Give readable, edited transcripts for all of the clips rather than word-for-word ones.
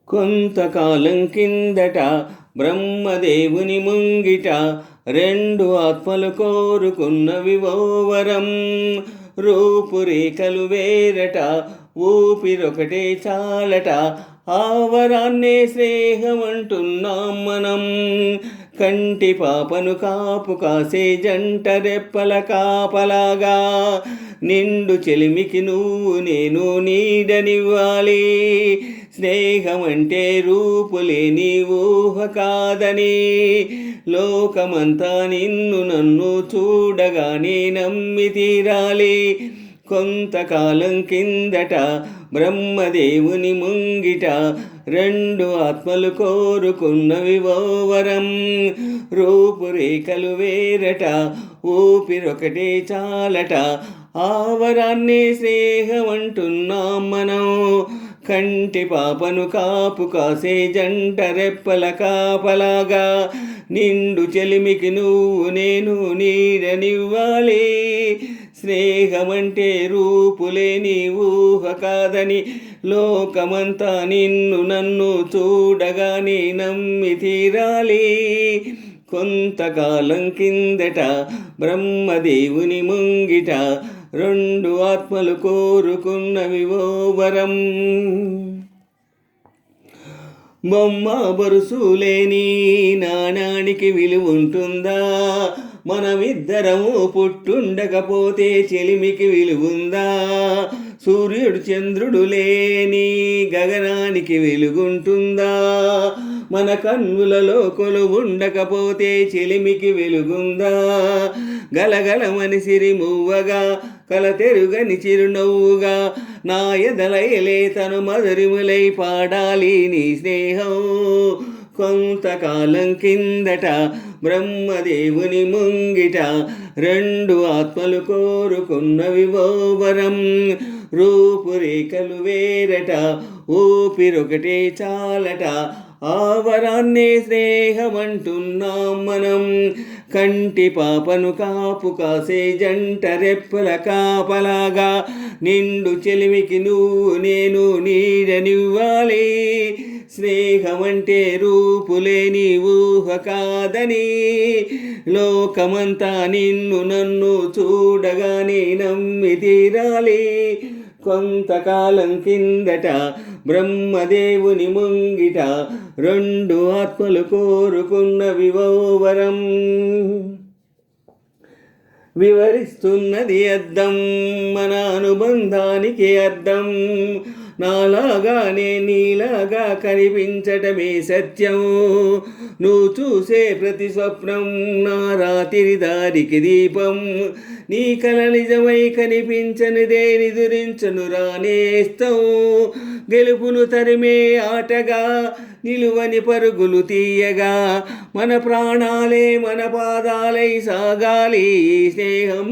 కొంతకాలం కిందట బ్రహ్మదేవుని ముంగిట రెండు ఆత్మలు కోరుకున్నవి ఓ వరం. రూపురేఖలు వేరట, ఊపిరొకటే చాలట, ఆ వరాన్నే స్నేహమంటున్నాం మనం. కంటి పాపను కాపు కాసే జంట రెప్పల కాపలాగా, నిండు చెలిమికి నువ్వు నేను నీడనివ్వాలి. స్నేహమంటే రూపులేని ఊహ కాదని, లోకమంతా నిన్ను నన్ను చూడగానే నమ్మి తీరాలి. కొంతకాలం కిందట బ్రహ్మదేవుని ముంగిట రెండు ఆత్మలు కోరుకున్నవి ఓ వరం. రూపురేఖలు వేరట, ఊపిరొకటే చాలట, ఆ వరాన్నే స్నేహమంటున్నాం మనం. కంటి పాపను కాపు కాసే జంట రెప్పల కాపలాగా, నిండు చెలిమికి నువ్వు నేను నీడనివ్వాలి. స్నేహమంటే రూపులేని ఊహ కాదని, లోకమంతా నిన్ను నన్ను చూడగానే నమ్మి తీరాలి. కొంతకాలం కిందట బ్రహ్మదేవుని ముంగిట రెండు ఆత్మలు కోరుకున్నవి ఓ వరం. బొమ్మ బరుసు లేని నాణానికి విలువుంటుందా? మనమిద్దరము పుట్టుండకపోతే చెలిమికి విలువుందా? సూర్యుడు చంద్రుడు లేని గగనానికి వెలుగుంటుందా? మన కన్నులలో కొలువుండకపోతే చెలిమికి వెలుగుందా? గలగలమని సిరిమువ్వగా, కలతెరుగని చిరునవ్వుగా, నా ఎదలయలే తను మధురిములై పాడాలి నీ స్నేహం. కొంతకాలం కిందట బ్రహ్మదేవుని ముంగిట రెండు ఆత్మలు కోరుకున్నవి ఓ వరం. రూపురేఖలు వేరట, ఊపిరొకటే చాలట, ఆ వరాన్నే స్నేహమంటున్నాం మనం. కంటి పాపను కాపు కాసే జంట రెప్పల కాపలాగా, నిండు చెలిమికి నువ్వు నేను నీడనివ్వాలి. స్నేహమంటే రూపులేని ఊహ కాదని, లోకమంతా నిన్ను నన్ను చూడగానే నమ్మి తీరాలి. కొంతకాలం కిందట బ్రహ్మదేవుని ముంగిట రెండు ఆత్మలు కోరుకున్నవి ఓ వరం. వివరిస్తున్నది అద్దం మన అనుబంధానికి అర్థం. నాలాగానే నీలాగా కనిపించటమే సత్యం. నువ్వు చూసే ప్రతి స్వప్నం నా రాత్రి దారికి దీపం. నీ కల నిజమై కనిపించనిదే నిదురించను రానేస్తాం. గెలుపును తరిమే ఆటగా, నిలువని పరుగులు తీయగా, మన ప్రాణాలే మన పాదాలై సాగాలి ఈ స్నేహం.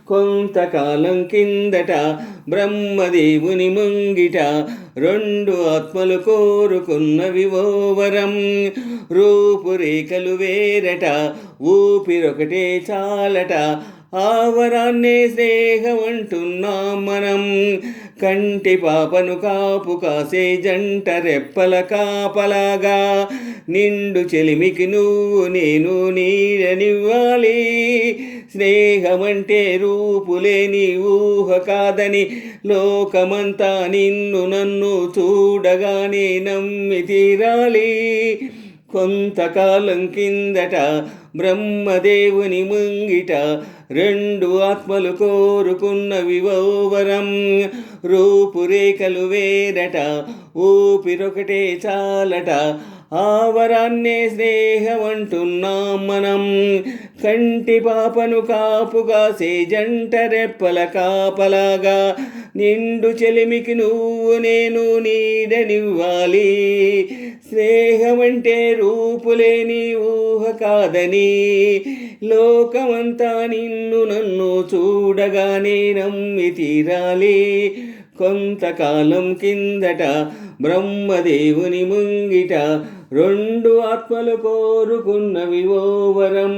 కొంతకాలం కిందట బ్రహ్మదేవుని ముంగిట రెండు ఆత్మలు కోరుకున్నవి ఓ వరం. రూపురేఖలు వేరట, ఊపిరొకటే చాలట, ఆ వరాన్నే స్నేహమంటున్నాం మనం. కంటి పాపను కాపు కాసే జంట రెప్పల కాపలాగా, నిండు చెలిమికి నువ్వు నేను నీడనివ్వాలి. స్నేహమంటే రూపులేని ఊహ కాదని, లోకమంతా నిన్ను నన్ను చూడగానే నమ్మి తీరాలి. కొంతకాలం కిందట బ్రహ్మదేవుని ముంగిట రెండు ఆత్మలు కోరుకున్నవి ఓ వరం. రూపురేఖలు వేరట, ఊపిరొకటే చాలట, ఆ వరాన్నే స్నేహమంటున్నాం మనం. కంటి పాపను కాపు కాసే జంట రెప్పల కాపలాగా, నిండు చెలిమికి నువ్వు నేను నీడనివ్వాలి. స్నేహమంటే రూపులేని ఊహ కాదని, లోకమంతా నిన్ను నన్ను చూడగానే నమ్మి తీరాలి. కొంతకాలం కిందట బ్రహ్మదేవుని ముంగిట రెండు ఆత్మలు కోరుకున్నవి ఓ వరం.